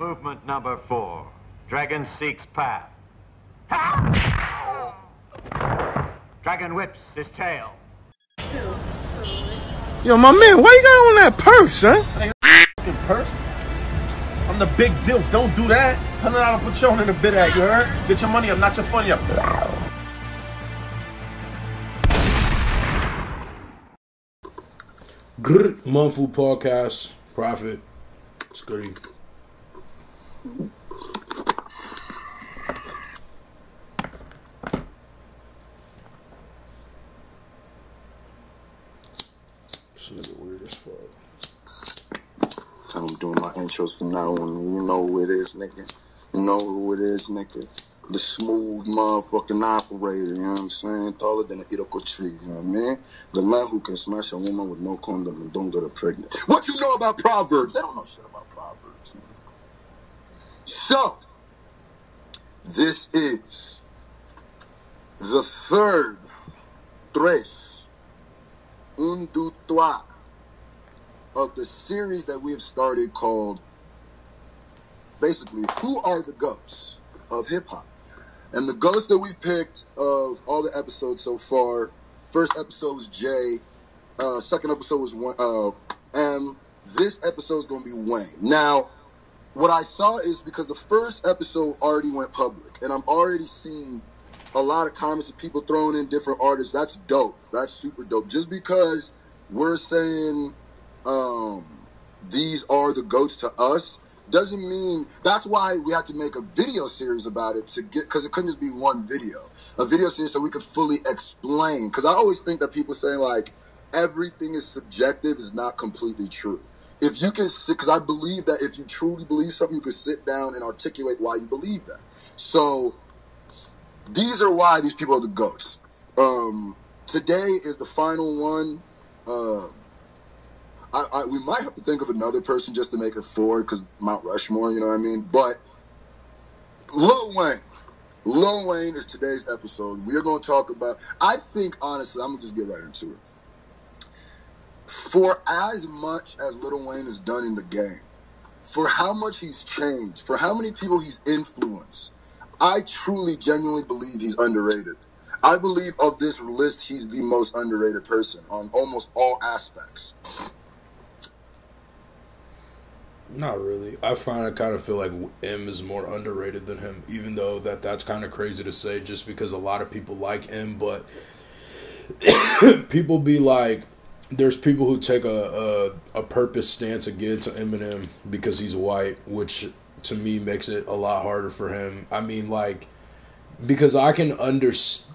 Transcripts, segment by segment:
Movement number 4. Dragon seeks path. Dragon whips his tail. Yo, my man, why you got on that purse, huh? Purse? I'm the big deals. Don't do that. $100 Patron in the bid at, you heard? Get your money up, not your funny up. MUNU podcast, Prophet, Scru. This nigga weird as fuck. Tell him doing my intros from now on. You know who it is, nigga. You know who it is, nigga. The smooth motherfucking operator, you know what I'm saying? Taller than an Iroko tree, you know what I mean? The man who can smash a woman with no condom and don't get her pregnant. What you know about Proverbs? They don't know shit about Proverbs. So, this is the third tres, un, deux, trois of the series that we have started called, basically, Who Are the Goats of Hip-Hop? And the ghosts that we picked of all the episodes so far, first episode was Jay, second episode was M, this episode is going to be Wayne. Now, what I saw is because the first episode already went public, and I'm already seeing a lot of comments of people throwing in different artists. That's dope. That's super dope. Just because we're saying these are the goats to us, doesn't mean that's why we have to make a video series about it because it couldn't just be one video. A video series so we could fully explain. Because I always think that people saying like everything is subjective is not completely true. If you can sit, because I believe that if you truly believe something, you can sit down and articulate why you believe that. So these are why these people are the goats. Today is the final one. We might have to think of another person just to make it 4 because Mount Rushmore, you know what I mean? But Lil Wayne is today's episode. We are going to talk about, I think, honestly, I'm going to just get right into it. For as much as Lil Wayne has done in the game, for how much he's changed, for how many people he's influenced, I truly, genuinely believe he's underrated. I believe of this list, he's the most underrated person on almost all aspects. Not really. I kind of feel like M is more underrated than him, even though that's kind of crazy to say just because a lot of people like M, but people be like, there's people who take a purpose stance against Eminem because he's white, which to me makes it a lot harder for him. I mean, like, because I can understand.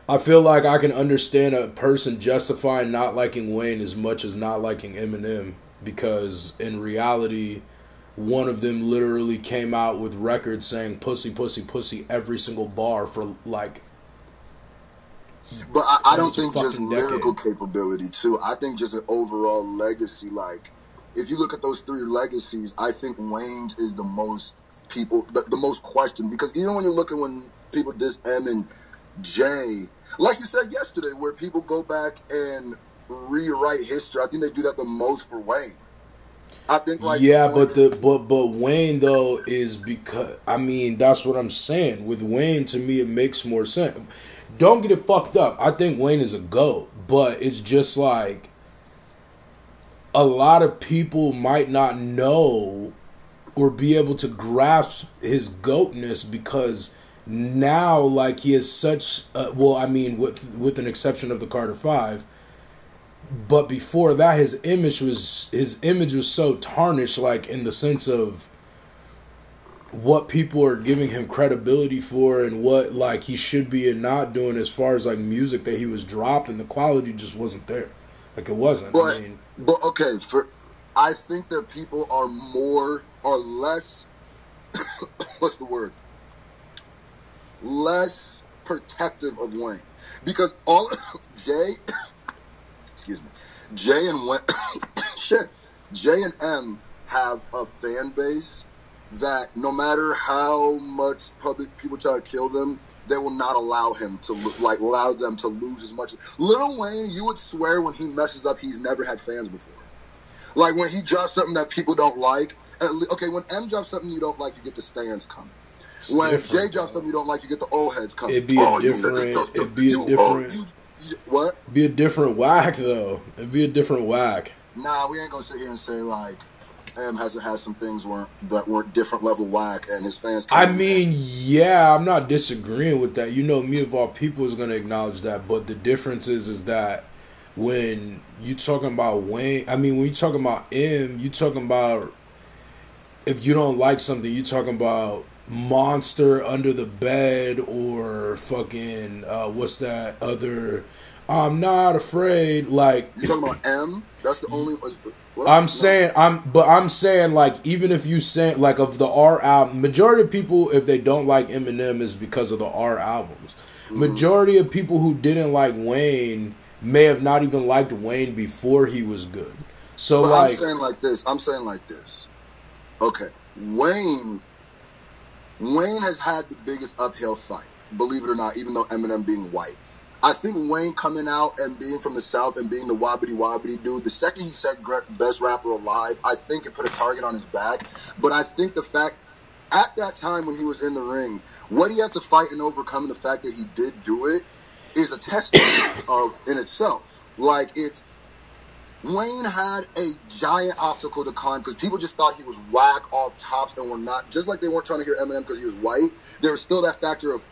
I feel like I can understand a person justifying not liking Wayne as much as not liking Eminem, because in reality, one of them literally came out with records saying pussy, pussy, pussy every single bar for like. But I don't think just lyrical capability too. I think just an overall legacy. Like, if you look at those 3 legacies, I think Wayne's is the most the most questioned, because even when you look at when people diss M and J, like you said yesterday, where people go back and rewrite history, I think they do that the most for Wayne. I think like but Wayne though is because I mean that's what I'm saying. With Wayne, to me, it makes more sense. Don't get it fucked up. I think Wayne is a GOAT, but it's just like a lot of people might not know or be able to grasp his GOATness because now, like, he is such well, I mean, with an exception of the Carter 5, but before that, his image was so tarnished, like, in the sense of what people are giving him credibility for and what, like, he should be and not doing as far as, like, music that he was dropping. The quality just wasn't there. Like, it wasn't. But okay, I think that people are more or less, what's the word? Less protective of Wayne, because all Jay and M have a fan base that no matter how much public people try to kill them, they will not allow him to allow them to lose as much. Lil Wayne, you would swear when he messes up, he's never had fans before. Like when he drops something that people don't like. Okay, when M drops something you don't like, you get the stands coming. When Jay drops something you don't like, you get the old heads coming. It'd be a different whack though. It'd be a different whack. Nah, we ain't gonna sit here and say like M has some things that weren't different level whack, and his fans. I mean, yeah, I'm not disagreeing with that. You know, me of all people is gonna acknowledge that. But the difference is that when you talking about Wayne, when you talking about M, you talking about if you don't like something, you talking about Monster Under the Bed or fucking what's that other? I'm Not Afraid. Like you talking about M? That's the only. I'm saying like even if you say like of the R album, majority of people if they don't like Eminem is because of the R albums. Majority of people who didn't like Wayne may have not even liked Wayne before he was good. So but like I'm saying like this. Okay, Wayne has had the biggest uphill fight, believe it or not, even though Eminem being white. I think Wayne coming out and being from the South and being the wobbity dude, the second he said best rapper alive, I think it put a target on his back. But I think the fact, at that time when he was in the ring, what he had to fight and overcome and the fact that he did do it is a testament in itself. Like, Wayne had a giant obstacle to climb because people just thought he was whack off tops and were not, just like they weren't trying to hear Eminem because he was white, there was still that factor of,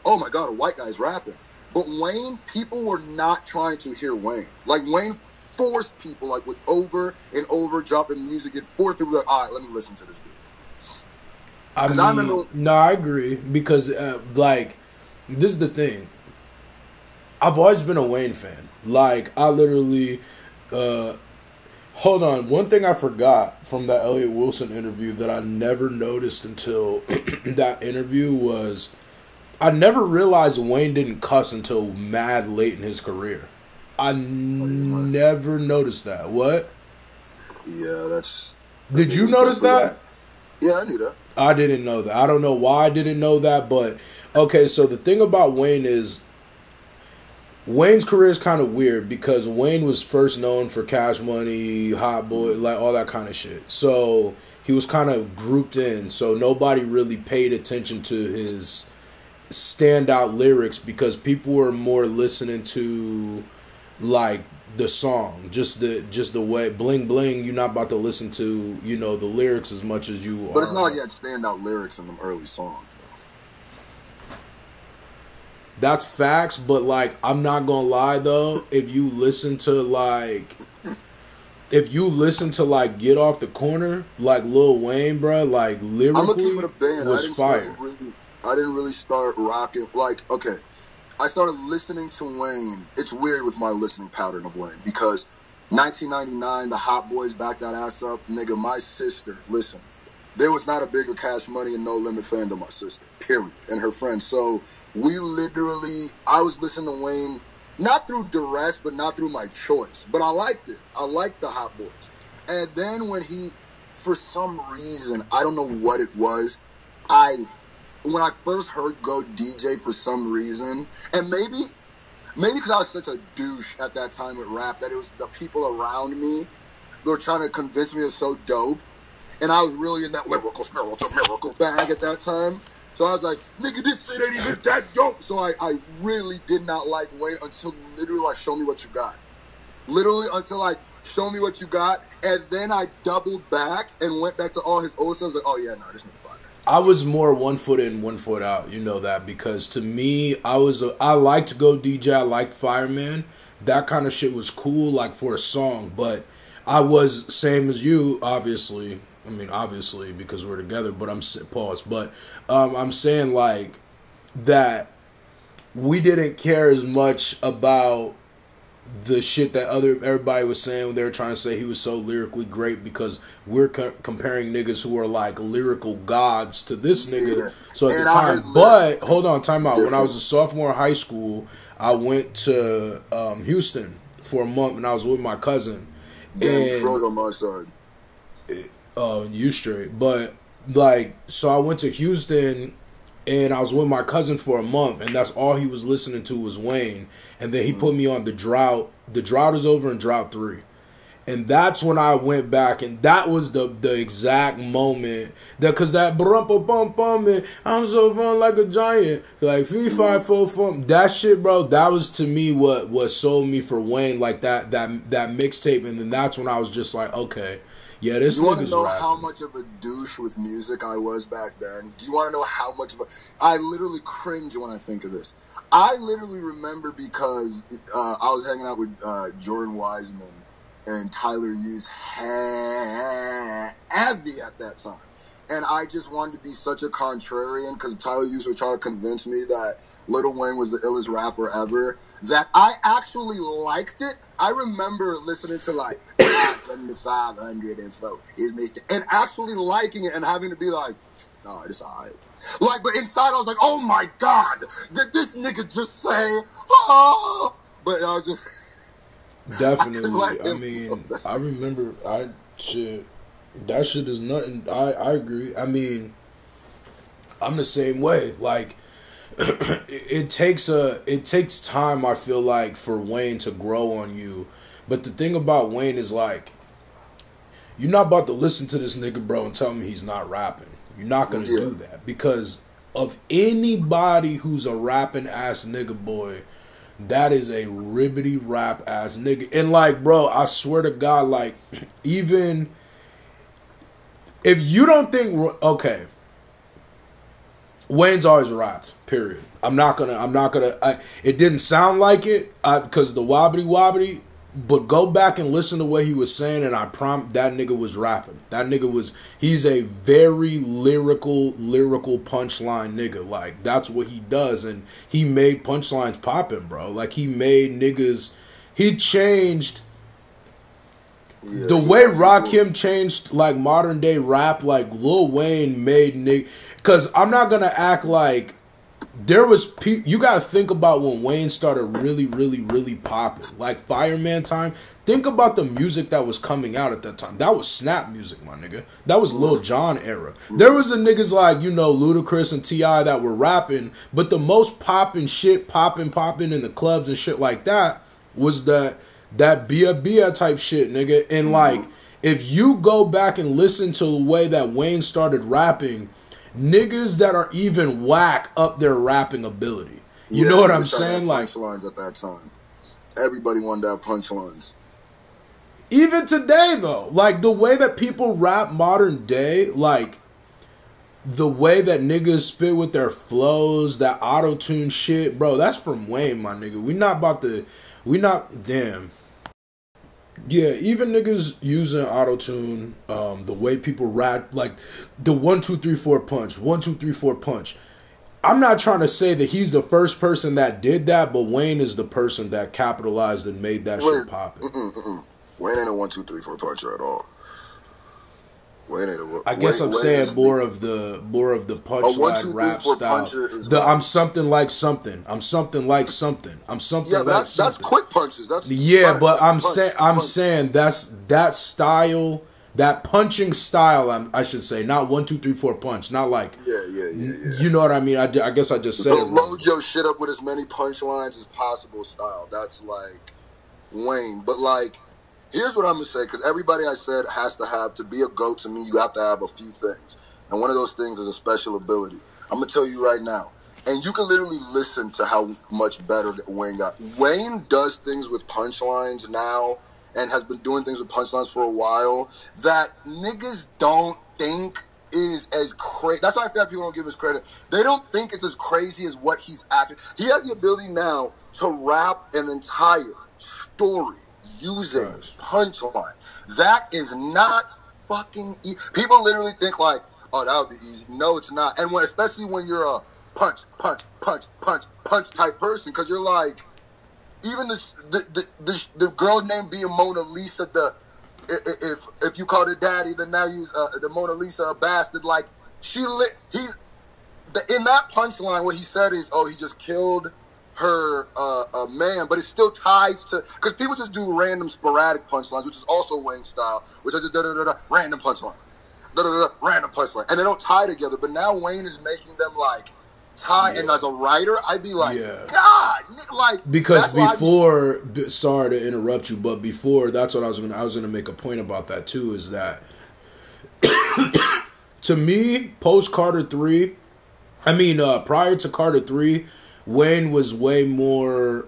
oh my God, a white guy's rapping. But Wayne, people were not trying to hear Wayne. Like, Wayne forced people, like, with over and over dropping music, it forced people like, all right, let me listen to this dude. No, I agree. Because, like, this is the thing. I've always been a Wayne fan. Like, I literally... hold on. One thing I forgot from that Elliott Wilson interview that I never noticed until that interview was... I never realized Wayne didn't cuss until mad late in his career. I never noticed that. What? Yeah, that's... Did you notice that? Yeah, I knew that. I didn't know that. I don't know why I didn't know that, but... Okay, so the thing about Wayne is... Wayne's career is kind of weird because Wayne was first known for Cash Money, Hot Boy, like all that kind of shit. So he was kind of grouped in. So nobody really paid attention to his standout lyrics because people were more listening to like the song, just the way bling bling. You're not about to listen to the lyrics as much as you. But it's not like he had standout lyrics in them early songs. That's facts, but like I'm not gonna lie though, if you listen to Get Off the Corner, like Lil Wayne, bro, like lyrically, I'm gonna keep it a band. was fire. I didn't really start rocking. Like, okay, I started listening to Wayne. It's weird with my listening pattern of Wayne because 1999, the Hot Boys backed that ass up. Nigga, my sister, listen, there was not a bigger Cash Money and No Limit fan than my sister, period, and her friends. So I was listening to Wayne, not through duress, but not through my choice. But I liked it. I liked the Hot Boys. And then when he, for some reason, I don't know what it was, when I first heard Go DJ for some reason, and maybe because I was such a douche at that time with rap, that it was the people around me that were trying to convince me it was so dope, and I was really in that lyrical miracle bag at that time. So I was like, nigga, this shit ain't even that dope. So I really did not like Wayne until literally like Show Me What You Got. Literally until like Show Me What You Got, and then I doubled back and went back to all his old stuff. Like, oh yeah, no, this nigga fire. I was more 1 foot in, 1 foot out. You know that because to me, I liked Go DJ. I liked Fireman. That kind of shit was cool, like for a song. But I was same as you, obviously. I mean, obviously because we're together. But I'm saying like that we didn't care as much about the shit that everybody was saying when they were trying to say he was so lyrically great because we're comparing niggas who are like lyrical gods to this nigga. Yeah. So at the time, but hold on, time out. When I was a sophomore in high school, I went to Houston for a month and I was with my cousin. Damn, froze on my side. You straight. But like, so I went to Houston and I was with my cousin for a month, and that's all he was listening to was Wayne. And then he put me on The Drought. The Drought is over in Drought 3. And that's when I went back, and that was the exact moment that, cause that bum bum and I'm so fun like a giant, like 3-5-4 that shit, bro. That was to me what sold me for Wayne, like that mixtape, and then that's when I was just like, okay, yeah, this. You want to know how much of a douche with music I was back then? Do you want to know how much of a? I literally cringe when I think of this. I literally remember because I was hanging out with Jordan Wiseman and Tyler Hughes heavy at that time. And I just wanted to be such a contrarian because Tyler Hughes was trying to convince me that Lil Wayne was the illest rapper ever, that I actually liked it. I remember listening to like 504 and actually liking it and having to be like, no, it's alright. Like, but inside I was like, oh my God, did this nigga just say, oh? But I was just... Definitely. I mean, I remember that shit is nothing. I agree. I mean, I'm the same way. Like, it takes time, I feel like, for Wayne to grow on you. But the thing about Wayne is, like, you're not about to listen to this nigga, bro, and tell me he's not rapping. You're not gonna do that, because of anybody who's a rapping ass nigga boy, that is a ribbity rap ass nigga. And like, bro, I swear to God, like, even if you don't think, okay, Wayne's always rapped, period. I'm not gonna, it didn't sound like it, because the wobbly, but go back and listen to what he was saying, and I promise that nigga was rapping. He's a very lyrical punchline nigga. Like, that's what he does, and he made punchlines popping, bro. Like, he changed the way Rakim changed, like, modern day rap. Like, Lil Wayne made nigga, because I'm not gonna act like there was you gotta think about when Wayne started really popping, like Fireman time. Think about the music that was coming out at that time. That was snap music, my nigga. That was Lil Jon era. There was the niggas like, you know, Ludacris and T.I. that were rapping, but the most popping shit, popping in the clubs and shit like that was that Bia type shit, nigga. And like, if you go back and listen to the way that Wayne started rapping, niggas that are even whack up their rapping ability. You know what I'm saying? Like, punchlines at that time. Everybody wanted to have punchlines. Even today, though, like, the way that people rap modern day, like, the way that niggas spit with their flows, that auto-tune shit, bro, that's from Wayne, my nigga. Damn. Yeah, even niggas using auto-tune, the way people rap, like the 1 2 3 4 punch, 1 2 3 4 punch. I'm not trying to say that he's the first person that did that, but Wayne is the person that capitalized and made that shit poppin'. Wayne ain't a 1 2 3 4 puncher at all. Wayne ain't a. I guess I'm saying more of the punchline rap style. I'm something like something. I'm something like something. I'm something like something. That's quick punches. That's but I'm saying that's that style, that punching style. I should say, not 1 2 3 4 punch. Not like You know what I mean? I guess I just said it. Load your shit up with as many punchlines as possible style. That's like Wayne, but like. Here's what I'm going to say, because everybody I said has to have, to be a GOAT to me, you have to have a few things. And one of those things is a special ability. I'm going to tell you right now. And you can literally listen to how much better that Wayne got. Wayne does things with punchlines now and has been doing things with punchlines for a while that niggas don't think is as crazy. That's why I feel like people don't give his credit. They don't think it's as crazy as what he's acting. He has the ability now to rap an entire story using punchline. That is not fucking easy. People literally think like, oh, that would be easy. No, it's not. And especially when you're a punch type person, because you're like, even the girl named being Mona Lisa, if you call her daddy, then now you the Mona Lisa a bastard. Like, in that punchline, what he said is, oh, he just killed her man, but it still ties to, because people just do random sporadic punchlines, which is also Wayne style, which are just random punchline, random punchline, and they don't tie together. But now Wayne is making them like time, and as a writer, I'd be like, Yeah. God, like Because that's why before, sorry to interrupt you, but before, that's what I was gonna make a point about that too. Is that to me, post Carter 3, I mean, prior to Carter 3, Wayne was way more.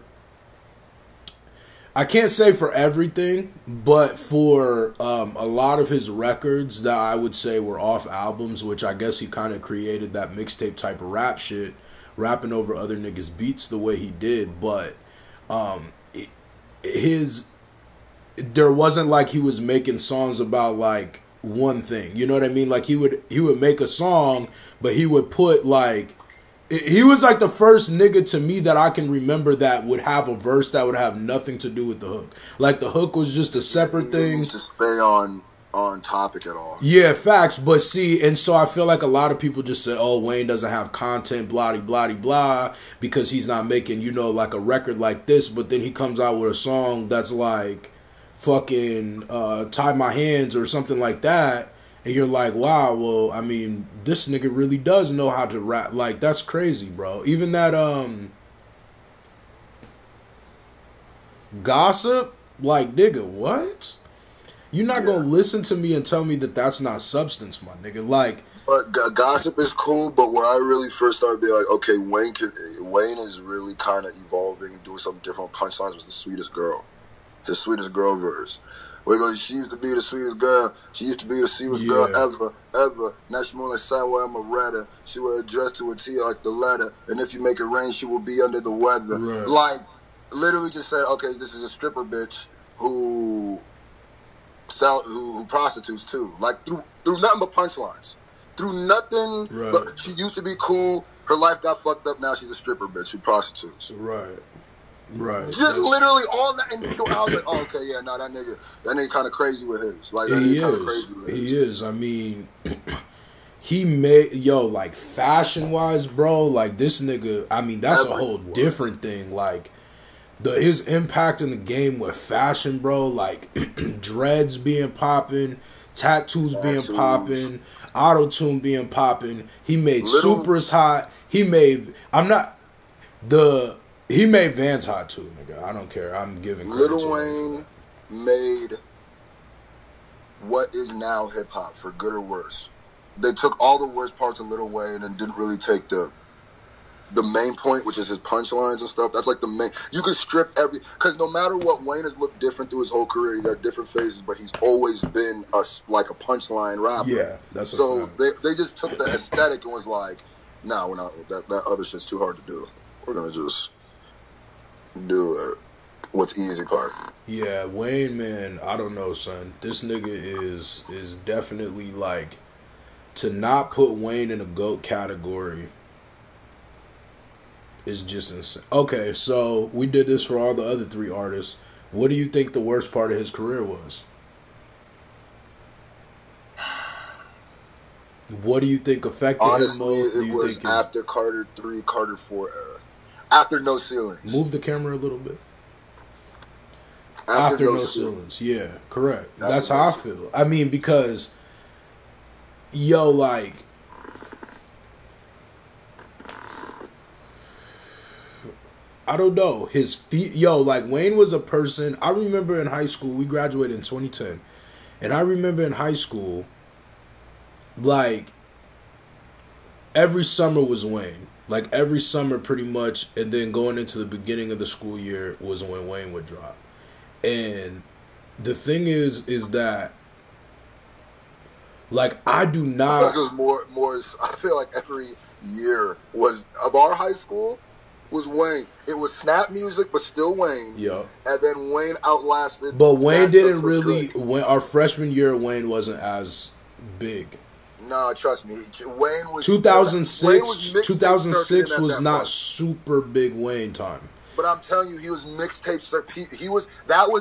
I can't say for everything, but for a lot of his records that I would say were off albums, which I guess he kind of created that mixtape type of rap shit, rapping over other niggas' beats the way he did. But there wasn't like he was making songs about like one thing. You know what I mean? Like he would make a song, but he would put like. He was like the first nigga to me that I can remember that would have a verse that would have nothing to do with the hook. Like the hook was just a separate thing. To stay on topic at all. Yeah, facts. But see, and so I feel like a lot of people just say, "Oh, Wayne doesn't have content, blah blah blah," because he's not making, you know, like a record like this. But then he comes out with a song that's like, fucking "Tie My Hands" or something like that. And you're like, wow, well, I mean, this nigga really does know how to rap. Like, that's crazy, bro. Even that, Gossip, like, nigga, what? You're not gonna listen to me and tell me that that's not substance, my nigga. Like, but Gossip is cool, but where I really first started being like, okay, Wayne is really kind of evolving, doing something different. Punchlines was the sweetest girl. His sweetest girl verse. Where he goes, she used to be the sweetest girl. She used to be the sweetest girl ever. Now she more like Sideway, I'm a redder. She will address to a T like the letter. And if you make it rain, she will be under the weather. Right. Like, literally just said, okay, this is a stripper bitch who prostitutes too. Like, through nothing but punchlines. Through nothing, right. But she used to be cool. Her life got fucked up. Now she's a stripper bitch who prostitutes. Right. Right. Just literally all that, and so I was like, oh, okay, yeah, no, that nigga kind of crazy with his. Like, that nigga kind of crazy with his. He is. I mean, he made, like, fashion-wise, bro, like, this nigga, I mean, that's a whole different thing. Like, his impact in the game with fashion, bro, like, dreads being popping, tattoos being popping, auto-tune being popping. He made Supras hot. He made Vans hot too, nigga. I don't care. I'm giving credit to Lil Wayne made what is now hip hop, for good or worse. They took all the worst parts of Lil Wayne and didn't really take the main point, which is his punchlines and stuff. That's like the main. You can strip because no matter what, Wayne has looked different through his whole career. He got different phases, but he's always been like a punchline rapper. Yeah, that's so they just took the aesthetic and was like, nah, we're not. That other shit's too hard to do. We're gonna just do what's easy part. Yeah, Wayne, man, I don't know, son. This nigga is definitely like, to not put Wayne in a GOAT category is just insane. Okay, so we did this for all the other three artists. What do you think the worst part of his career was? What do you think affected him most? Honestly, it was after Carter 3, Carter 4 era. After No Ceilings. Move the camera a little bit. After No Ceilings. Yeah, correct. That's how I feel. I mean, because, like, I don't know. His feet, like, Wayne was a person. I remember in high school, we graduated in 2010. And I remember in high school, like, every summer was Wayne. Like, every summer, pretty much, and then going into the beginning of the school year was when Wayne would drop. And the thing is that, like, I do not... I feel like it was more, I feel like every year was, of our high school, was Wayne. It was Snap Music, but still Wayne. Yeah. And then Wayne outlasted... But Wayne didn't really... Our freshman year, Wayne wasn't as big. Nah, trust me. Wayne was 2006 was not super big Wayne time. But I'm telling you, he was mixtape. He was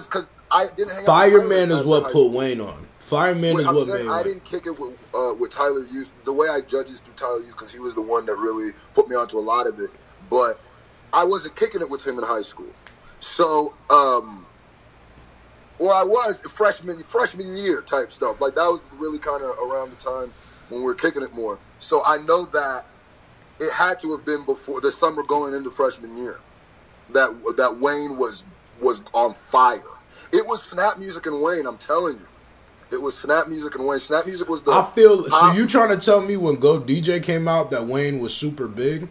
because I didn't hang out. Fireman is what put Wayne on. Fireman is what made. I didn't kick it with Tyler Youth. The way I judge is through Tyler Youth because he was the one that really put me onto a lot of it. But I wasn't kicking it with him in high school. So, or I was freshman year type stuff. Like that was really kind of around the time when we were kicking it more. So I know that it had to have been before the summer going into freshman year that Wayne was on fire. It was Snap Music and Wayne, I'm telling you. It was Snap Music and Wayne. Snap Music was the... So you trying to tell me when Go DJ came out that Wayne was super big?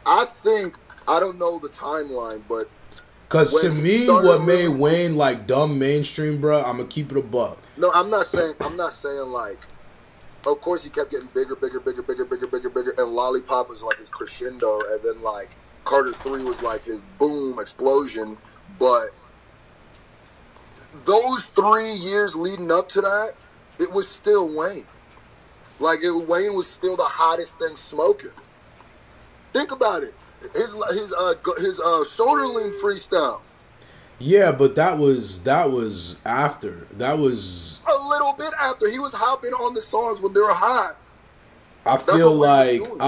I don't know the timeline, but... Because to me, what made Wayne like dumb mainstream, bro, I'm going to keep it a buck. No, I'm not saying like... Of course, he kept getting bigger, and Lollipop was like his crescendo, and then like Carter 3 was like his boom explosion, but... Those 3 years leading up to that, it was still Wayne. Like, Wayne was still the hottest thing smoking. Think about it. His shoulder lean freestyle. Yeah, but that was after. That was a little bit after. He was hopping on the songs when they were hot. I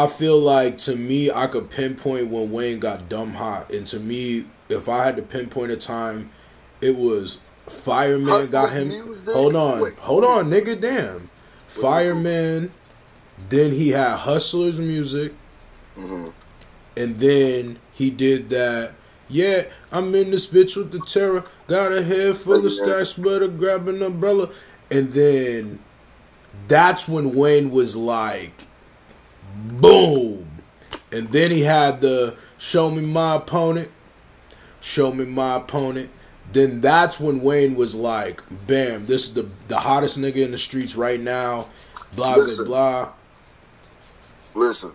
feel like to me, I could pinpoint when Wayne got dumb hot, and to me, if I had to pinpoint a time, it was Fireman Hustler's got him. Music. Hold on, nigga, damn. Fireman. Then he had Hustler's Music, and then he did that. Yeah, I'm in this bitch with the terror. Got a head full of stacks, better grab an umbrella. And then that's when Wayne was like, boom. And then he had the Show Me My Opponent. Then that's when Wayne was like, bam, this is the hottest nigga in the streets right now. Blah, blah. Listen.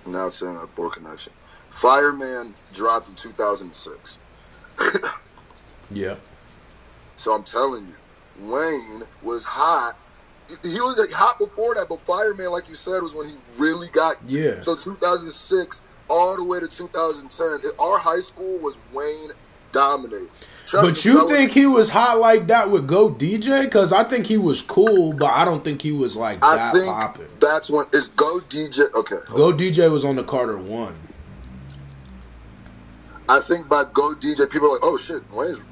Now it's saying a poor connection. Fireman dropped in 2006. Yeah. So I'm telling you, Wayne was hot. He was like hot before that, but Fireman, like you said, was when he really got... Yeah. So 2006 all the way to 2010, our high school was Wayne dominated. But you think he was hot like that with Go DJ? Because I think he was cool, but I don't think he was like that popping. That's when it's Go DJ. Okay, Go DJ was on the Carter 1. I think by Go DJ, people are like, "Oh shit, Wayne's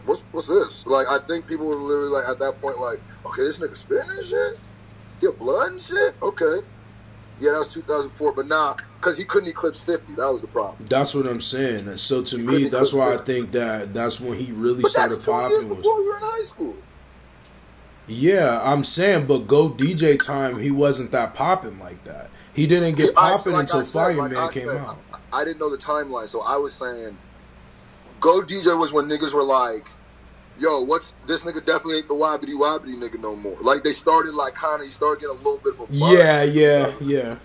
what's this?" Like, I think people were literally like at that point, like, "Okay, this nigga spitting and shit, get blood and shit." Okay, yeah, that was 2004, but nah. Because he couldn't eclipse 50. That was the problem. That's what I'm saying. So to me, that's why 50. I think that's when he really started popping. Before we were in high school. Yeah, I'm saying, but Go DJ time, he wasn't that popping like that. He didn't get popping until Fireman came out. I didn't know the timeline, so I was saying Go DJ was when niggas were like, yo, what's this nigga definitely ain't the wobbity nigga no more. Like, they started like kind of, he started getting a little bit of a buzz. Yeah.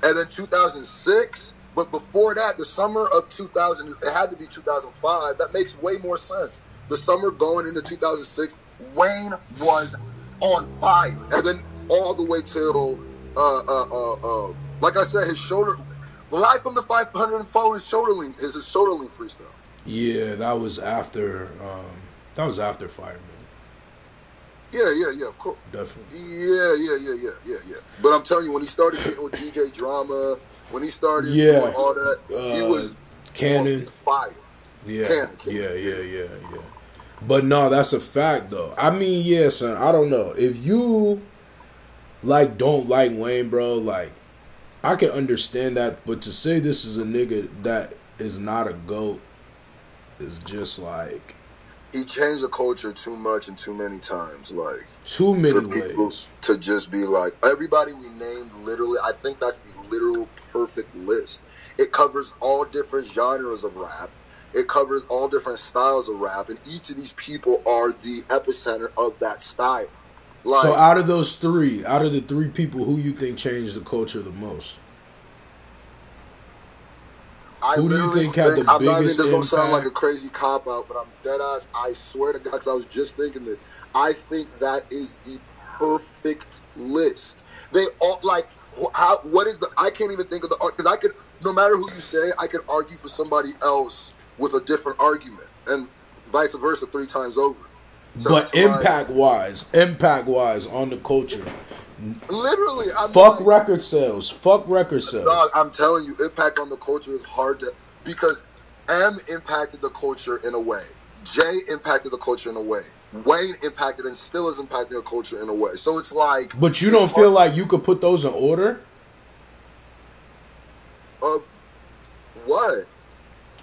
And then 2006, but before that, the summer of 2000, it had to be 2005. That makes way more sense. The summer going into 2006, Wayne was on fire. And then all the way till, like I said, his shoulder, live from the 504, his shoulder lean freestyle. Yeah, that was after Fireman. Yeah, of course. Definitely. Yeah. But I'm telling you, when he started getting with DJ Drama, when he started doing all that, he was Cannon. on fire. Yeah. Yeah. But no, that's a fact though. I mean, yeah, son, I don't know. If you like don't like Wayne, bro, like I can understand that, but to say this is a nigga that is not a GOAT is just like he changed the culture too much and too many times, like too many ways to just be like everybody we named. Literally, I think that's the literal perfect list. It covers all different genres of rap. It covers all different styles of rap, and each of these people are the epicenter of that style. Like, so, out of the three people, who you think changed the culture the most? Who do you think had the biggest impact? This don't sound like a crazy cop-out, but I'm dead-ass. I swear to God, because I was just thinking this. I think that is the perfect list. They all, like, I can't even think of the, because I could, no matter who you say, I could argue for somebody else with a different argument, and vice versa 3 times over. So but impact-wise on the culture. Literally, fuck record sales. Dog, I'm telling you, impact on the culture is hard to, because M impacted the culture in a way. J impacted the culture in a way. Wayne impacted and still is impacting a culture in a way. So it's like... But you don't feel like you could put those in order? Of what?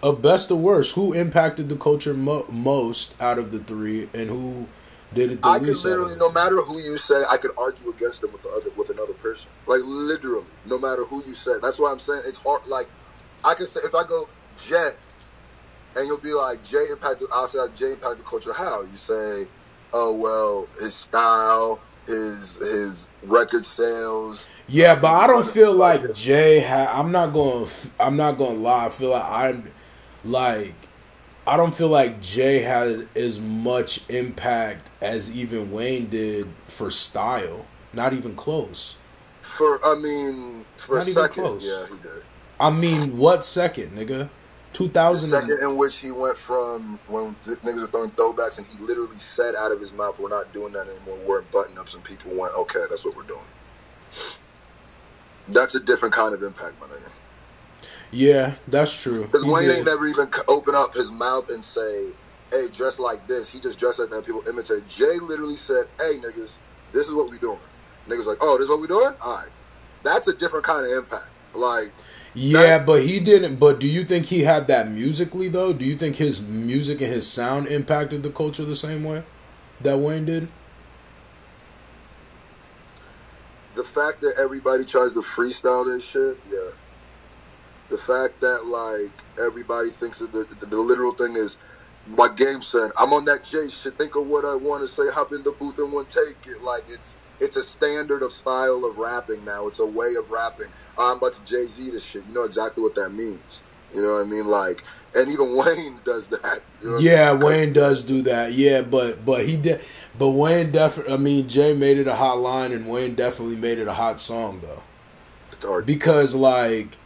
Of best or worst, who impacted the culture most out of the three, and who did it the I least? could literally, no matter who you say, I could argue against them with another person. Like, literally, no matter who you say. That's why I'm saying it's hard. Like, I could say, if I go Jay, and you'll be like, Jay impacted, I'll say like, Jay impacted culture how? You say, oh, well, his style, his record sales. Yeah, but I don't feel like Jay I'm not going to lie. I feel like I don't feel like Jay had as much impact as even Wayne did for style. Not even close. For a second, close. yeah, he did. I mean, what second, nigga? 2000. The second in which he went from when niggas were throwing throwbacks and he literally said out of his mouth, we're not doing that anymore, we're wearing button-ups, and people went, okay, that's what we're doing. That's a different kind of impact, my nigga. Yeah, that's true. Because Wayne ain't never even open up his mouth and say, hey, dress like this. He just dressed like that and people imitate. Jay literally said, hey, niggas, this is what we doing. Niggas like, oh, this is what we doing? All right. That's a different kind of impact. Like... Yeah, but he didn't. But do you think he had that musically, though? Do you think his music and his sound impacted the culture the same way that Wayne did? The fact that everybody tries to freestyle this shit, yeah. The fact that, like, everybody thinks that the literal thing is, like Game said, I'm on that J shit, think of what I want to say, hop in the booth and one take it. Like, it's a standard of style of rapping now. It's a way of rapping. I'm about to Jay-Z this shit. You know exactly what that means. You know what I mean? Like, and even Wayne does that. You know yeah, I mean? Wayne does do that. Yeah, but he did. But Wayne definitely. I mean, Jay made it a hot line, and Wayne definitely made it a hot song, though. It's hard. Because, like,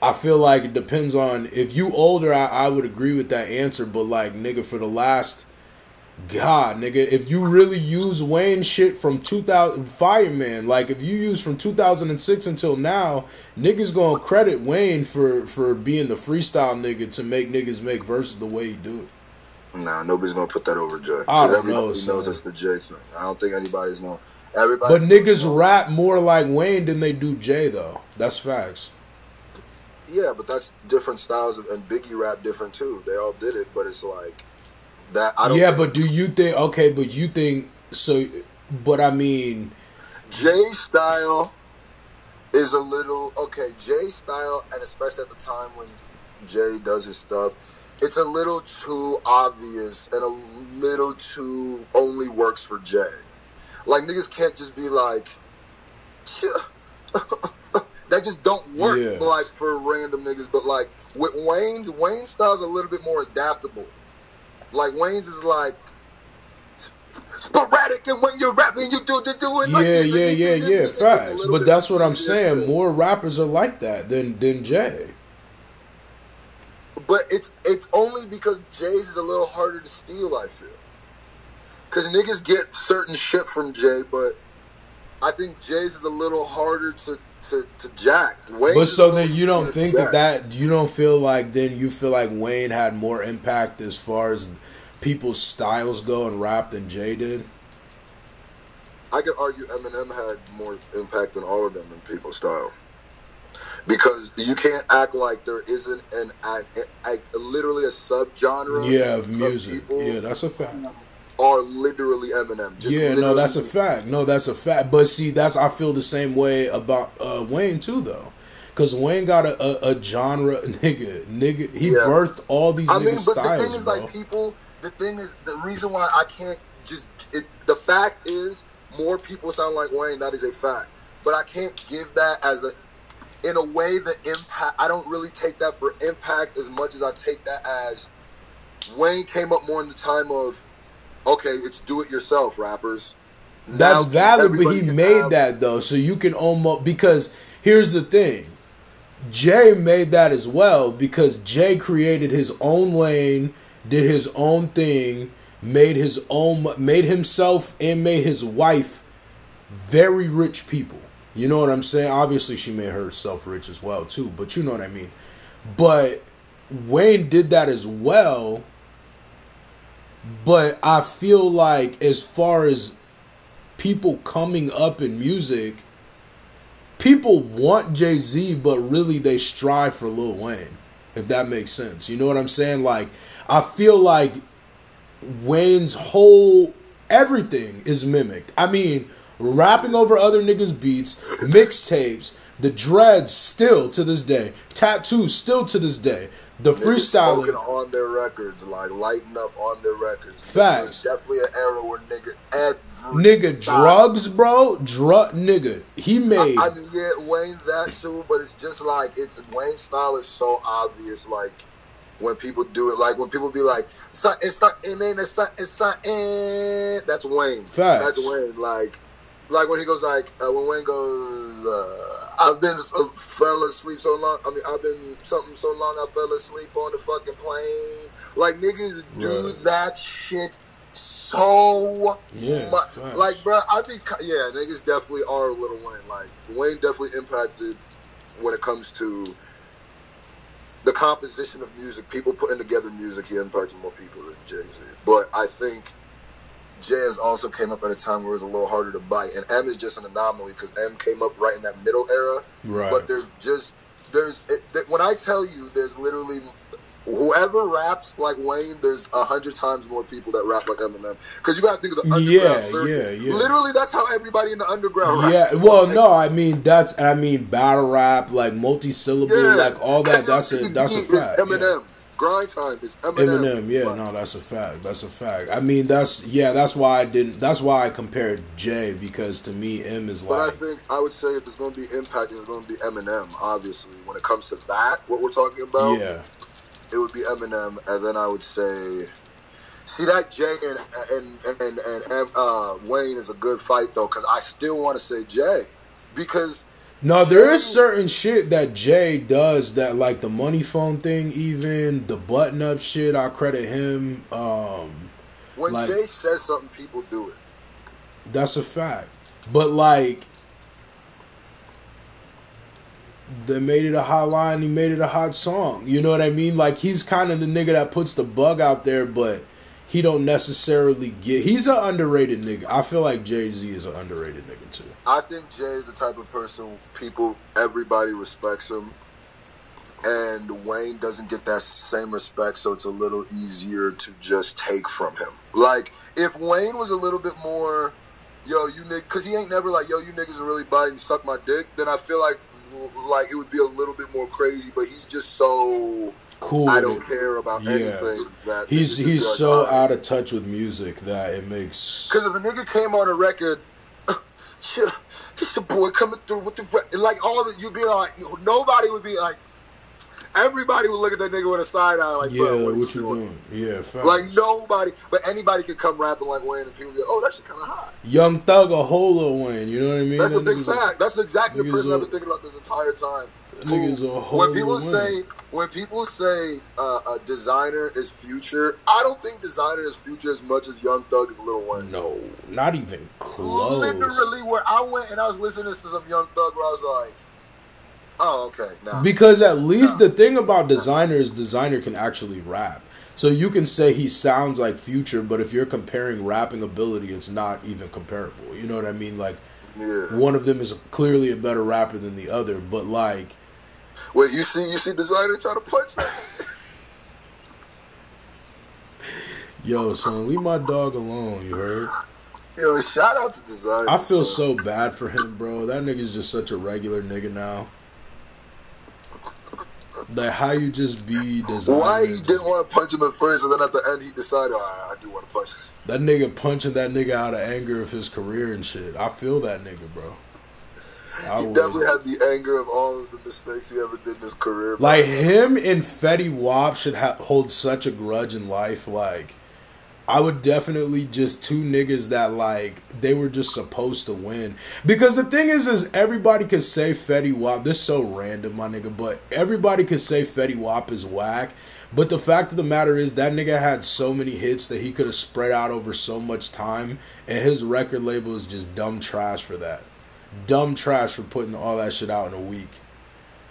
I feel like it depends on if you older. I would agree with that answer, but like, nigga, for the last. God, nigga, if you really use Wayne shit from 2000, Fireman, like if you use from 2006 until now, niggas gonna credit Wayne for being the freestyle nigga to make niggas make verses the way he do it. Nah, nobody's gonna put that over Jay. I don't everybody know, knows it's the Jay thing. I don't think anybody's know. Everybody. But niggas rap more like Wayne than they do Jay, though. That's facts. Yeah, but that's different styles, and Biggie rap different too. They all did it, but it's like. That I don't but do you think okay, but you think so but I mean Jay's style is a little Jay's style, and especially at the time when Jay does his stuff, it's a little too obvious and a little too only works for Jay. Like niggas can't just be like that just don't work like for random niggas, but like with Wayne's style's a little bit more adaptable. Like, Wayne's is like sporadic, and when you're rapping, you do it like this. Yeah, facts. But that's what I'm saying. More rappers are like that than Jay. But it's only because Jay's is a little harder to steal, I feel. Because niggas get certain shit from Jay, but I think Jay's is a little harder to jack. Wayne's but so then you don't think that you don't feel like then you feel like Wayne had more impact as far as people's styles go in rap than Jay did? I could argue Eminem had more impact than all of them in people's style. Because you can't act like there isn't literally a subgenre of music. Yeah, that's a fact. Are literally Eminem. That's a fact. No, that's a fact. But see, I feel the same way about Wayne too, though, because Wayne got a genre, nigga. He birthed all these. But styles, the thing is, bro. Like people. The thing is, the reason why I can't just. The fact is, more people sound like Wayne. That is a fact. But I can't give that as in a way the impact. I don't really take that for impact as much as I take that as Wayne came up more in the time of. Okay, it's do-it-yourself, rappers. That's valid, but he made that, though, so you can almost... Because here's the thing. Jay made that as well, because Jay created his own lane, did his own thing, made himself and made his wife very rich people. You know what I'm saying? Obviously, she made herself rich as well, too, but you know what I mean. But Wayne did that as well... But I feel like as far as people coming up in music, people want Jay-Z, but really they strive for Lil Wayne, if that makes sense. You know what I'm saying? Like, I feel like Wayne's whole everything is mimicked. I mean, rapping over other niggas' beats, mixtapes, the dreads still to this day, tattoos still to this day, the freestyling smoking on their records, like lighting up on their records. Facts. Definitely an era where nigga drugs, bro. Nigga, he made. I mean, yeah, Wayne that too, but it's just like Wayne's style is so obvious. Like when people do it, like when people be like, something, it's something. That's Wayne. Facts. That's Wayne. Like when he goes when Wayne goes, I've been fell asleep so long. I mean, I've been something so long I fell asleep on the fucking plane. Like niggas do that shit so much. Facts. Like, bro, I think niggas definitely are a Lil Wayne. Like Wayne definitely impacted when it comes to the composition of music, people putting together music. He impacted more people than Jay-Z. But I think Jazz also came up at a time where it was a little harder to bite, and M is just an anomaly because M came up right in that middle era. Right. But when I tell you, there's literally whoever raps like Wayne, there's 100 times more people that rap like Eminem. Because you got to think of the underground circuit. Yeah. Literally, that's how everybody in the underground raps. Yeah, well, no, I mean battle rap, like multi-syllable, like all that. That's a fact. Eminem. Yeah. Grind time is Eminem. No, that's a fact. That's a fact. I mean, that's why I compared Jay, because to me, M is like. But I would say if it's going to be impact, it's going to be Eminem. Obviously, when it comes to that, what we're talking about, it would be Eminem, and then I would say, see that Jay and Wayne is a good fight though, because I still want to say Jay, because. No, there is certain shit that Jay does that, like the money phone thing, even the button up shit. I credit him. When Jay says something, people do it. That's a fact. But like, they made it a hot line. He made it a hot song. You know what I mean? Like, he's kind of the nigga that puts the bug out there, but he don't necessarily get. He's an underrated nigga. I feel like Jay-Z is an underrated nigga too. I think Jay is the type of person everybody respects him, and Wayne doesn't get that same respect, so it's a little easier to just take from him. Like, if Wayne was a little bit more, yo, you niggas, because he ain't never like, yo, you niggas are really biting, suck my dick, then I feel like it would be a little bit more crazy, but he's just so cool. I don't care about anything. That he's so out of touch with music that it makes. Because if a nigga came on a record, shit, it's a boy coming through with the like all of it, you'd be like, nobody would be like, everybody would look at that nigga with a side eye like, bro, what you doing? Yeah, facts. Like nobody, but anybody could come rapping like Wayne and people be like, oh, that shit kind of hot. Young Thug, a whole Lil Wayne, you know what I mean? That's a big fact. That's exactly the person I've been thinking about this entire time. When people say Designer is Future, I don't think Designer is Future as much as Young Thug is Lil Wayne. No, not even close. Literally, where I went and I was listening to some Young Thug, where I was like, oh, okay. Nah. Because at least the thing about Designer is Designer can actually rap. So you can say he sounds like Future, but if you're comparing rapping ability, it's not even comparable. You know what I mean? Like, one of them is clearly a better rapper than the other, but like. Wait, you see Designer try to punch that? Yo, son, leave my dog alone, you heard? Yo, shout out to Designer. I feel so bad for him, bro. That nigga's just such a regular nigga now. Like, how you just be Designer? Why he didn't want to punch him at first, and then at the end he decided, I do want to punch this. That nigga punching that nigga out of anger of his career and shit. I feel that nigga, bro. He definitely had the anger of all of the mistakes he ever did in his career. Like, him and Fetty Wap should hold such a grudge in life. Like, I would definitely just two niggas that, like, they were just supposed to win. Because the thing is everybody could say Fetty Wap. This is so random, my nigga. But everybody could say Fetty Wap is whack. But the fact of the matter is that nigga had so many hits that he could have spread out over so much time. And his record label is just dumb trash for that. Dumb trash for putting all that shit out in a week.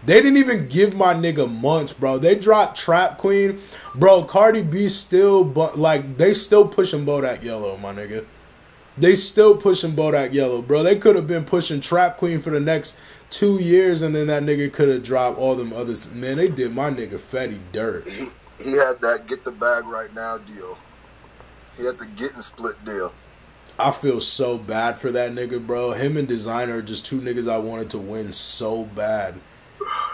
They didn't even give my nigga months, bro. They dropped Trap Queen. Bro, Cardi B still, but like, they still pushing Bodak Yellow, my nigga. They still pushing Bodak Yellow, bro. They could have been pushing Trap Queen for the next 2 years, and then that nigga could have dropped all them others. Man, they did my nigga Fetty dirt. He had that get the bag right now deal. He had the get and split deal. I feel so bad for that nigga, bro. Him and Designer are just two niggas I wanted to win so bad.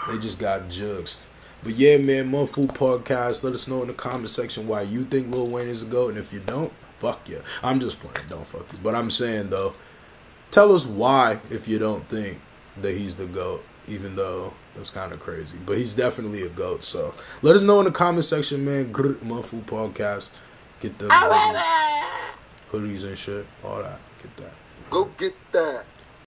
They just got juxed. But yeah, man, MUNU Podcast. Let us know in the comment section why you think Lil Wayne is a GOAT. And if you don't, fuck you. I'm just playing. Don't fuck you. But I'm saying, though, tell us why if you don't think that he's the GOAT. Even though that's kind of crazy. But he's definitely a GOAT. So let us know in the comment section, man. MUNU Podcast. Get the hoodies and shit. All that. Get that. Go get that.